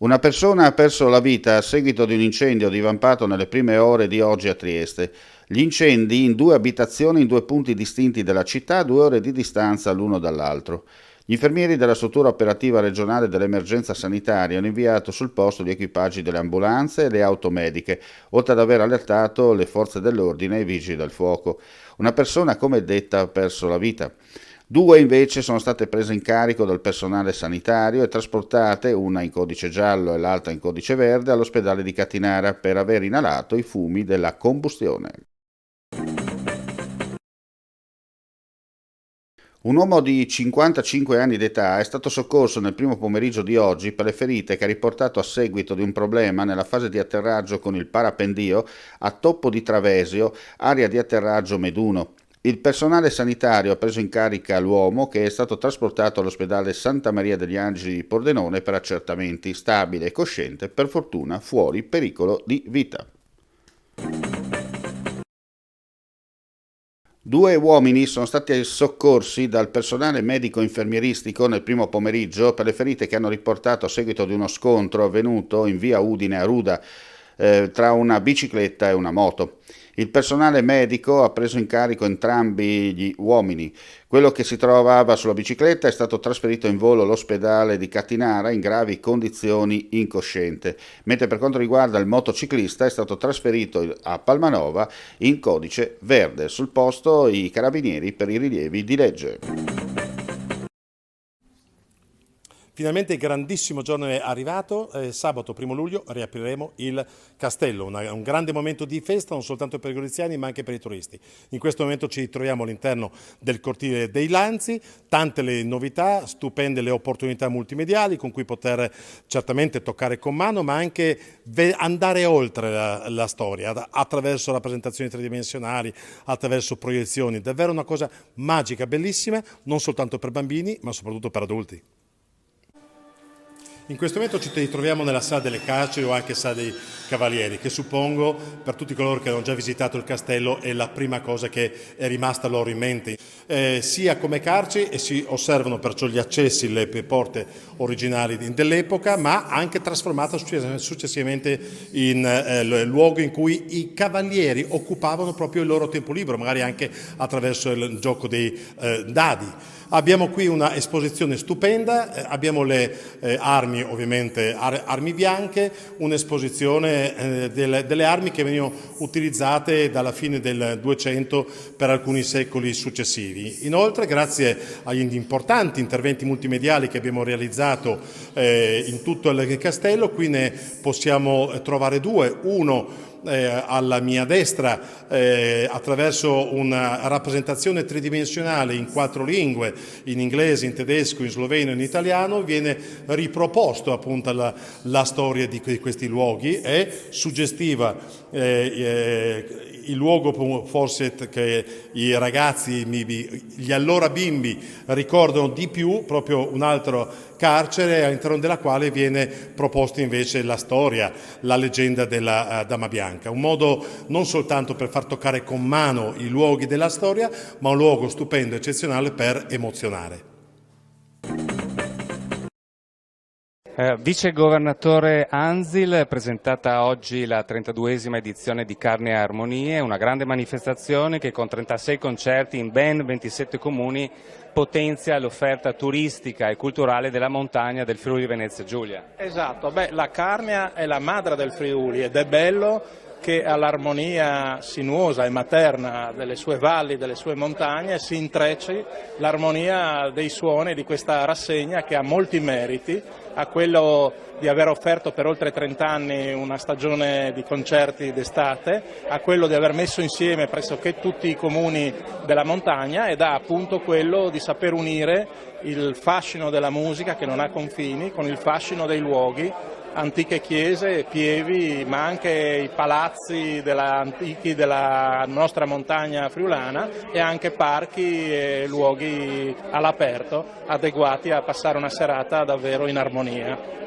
Una persona ha perso la vita a seguito di un incendio divampato nelle prime ore di oggi a Trieste. Gli incendi in due abitazioni in due punti distinti della città, a 2 ore di distanza l'uno dall'altro. Gli infermieri della struttura operativa regionale dell'emergenza sanitaria hanno inviato sul posto gli equipaggi delle ambulanze e le auto mediche, oltre ad aver allertato le forze dell'ordine e i vigili del fuoco. Una persona, come detta, ha perso la vita. 2 invece sono state prese in carico dal personale sanitario e trasportate, una in codice giallo e l'altra in codice verde, all'ospedale di Catinara per aver inalato i fumi della combustione. Un uomo di 55 anni d'età è stato soccorso nel primo pomeriggio di oggi per le ferite che ha riportato a seguito di un problema nella fase di atterraggio con il parapendio a Toppo di Travesio, area di atterraggio Meduno. Il personale sanitario ha preso in carica l'uomo, che è stato trasportato all'ospedale Santa Maria degli Angeli di Pordenone per accertamenti, stabile e cosciente, per fortuna fuori pericolo di vita. 2 uomini sono stati soccorsi dal personale medico-infermieristico nel primo pomeriggio per le ferite che hanno riportato a seguito di uno scontro avvenuto in via Udine a Ruda tra una bicicletta e una moto. Il personale medico ha preso in carico entrambi gli uomini. Quello che si trovava sulla bicicletta è stato trasferito in volo all'ospedale di Catinara in gravi condizioni incosciente, mentre per quanto riguarda il motociclista è stato trasferito a Palmanova in codice verde. Sul posto i carabinieri per i rilievi di legge. Finalmente il grandissimo giorno è arrivato, sabato 1 luglio riapriremo il castello, un grande momento di festa non soltanto per i goriziani ma anche per i turisti. In questo momento ci troviamo all'interno del cortile dei Lanzi, tante le novità, stupende le opportunità multimediali con cui poter certamente toccare con mano ma anche andare oltre la storia attraverso rappresentazioni tridimensionali, attraverso proiezioni, davvero una cosa magica, bellissima, non soltanto per bambini ma soprattutto per adulti. In questo momento ci troviamo nella sala delle carceri o anche sala dei cavalieri, che suppongo per tutti coloro che hanno già visitato il castello è la prima cosa che è rimasta loro in mente. Sia come carceri e si osservano perciò gli accessi, le porte originali dell'epoca, ma anche trasformata successivamente in luogo in cui i cavalieri occupavano proprio il loro tempo libero, magari anche attraverso il gioco dei dadi. Abbiamo qui una esposizione stupenda, abbiamo le armi, ovviamente armi bianche, un'esposizione delle armi che venivano utilizzate dalla fine del 200 per alcuni secoli successivi. Inoltre, grazie agli importanti interventi multimediali che abbiamo realizzato in tutto il castello, qui ne possiamo trovare 2, uno alla mia destra attraverso una rappresentazione tridimensionale in 4 lingue, in inglese, in tedesco, in sloveno e in italiano, viene riproposto appunto la storia di questi luoghi, è suggestiva il luogo forse che i ragazzi, gli allora bimbi ricordano di più, proprio un altro carcere all'interno della quale viene proposta invece la storia, la leggenda della Dama Bianca. Un modo non soltanto per far toccare con mano i luoghi della storia, ma un luogo stupendo, eccezionale per emozionare. Vice governatore Anzil, presentata oggi la 32esima edizione di Carne e Armonie, una grande manifestazione che con 36 concerti in ben 27 comuni potenzia l'offerta turistica e culturale della montagna del Friuli Venezia Giulia. Esatto, la Carnia è la madre del Friuli ed è bello che all'armonia sinuosa e materna delle sue valli, delle sue montagne, si intrecci l'armonia dei suoni di questa rassegna che ha molti meriti, a quello di aver offerto per oltre 30 anni una stagione di concerti d'estate, a quello di aver messo insieme pressoché tutti i comuni della montagna ed ha appunto quello di saper unire il fascino della musica che non ha confini con il fascino dei luoghi, antiche chiese, pievi, ma anche i palazzi antichi della nostra montagna friulana e anche parchi e luoghi all'aperto adeguati a passare una serata davvero in armonia.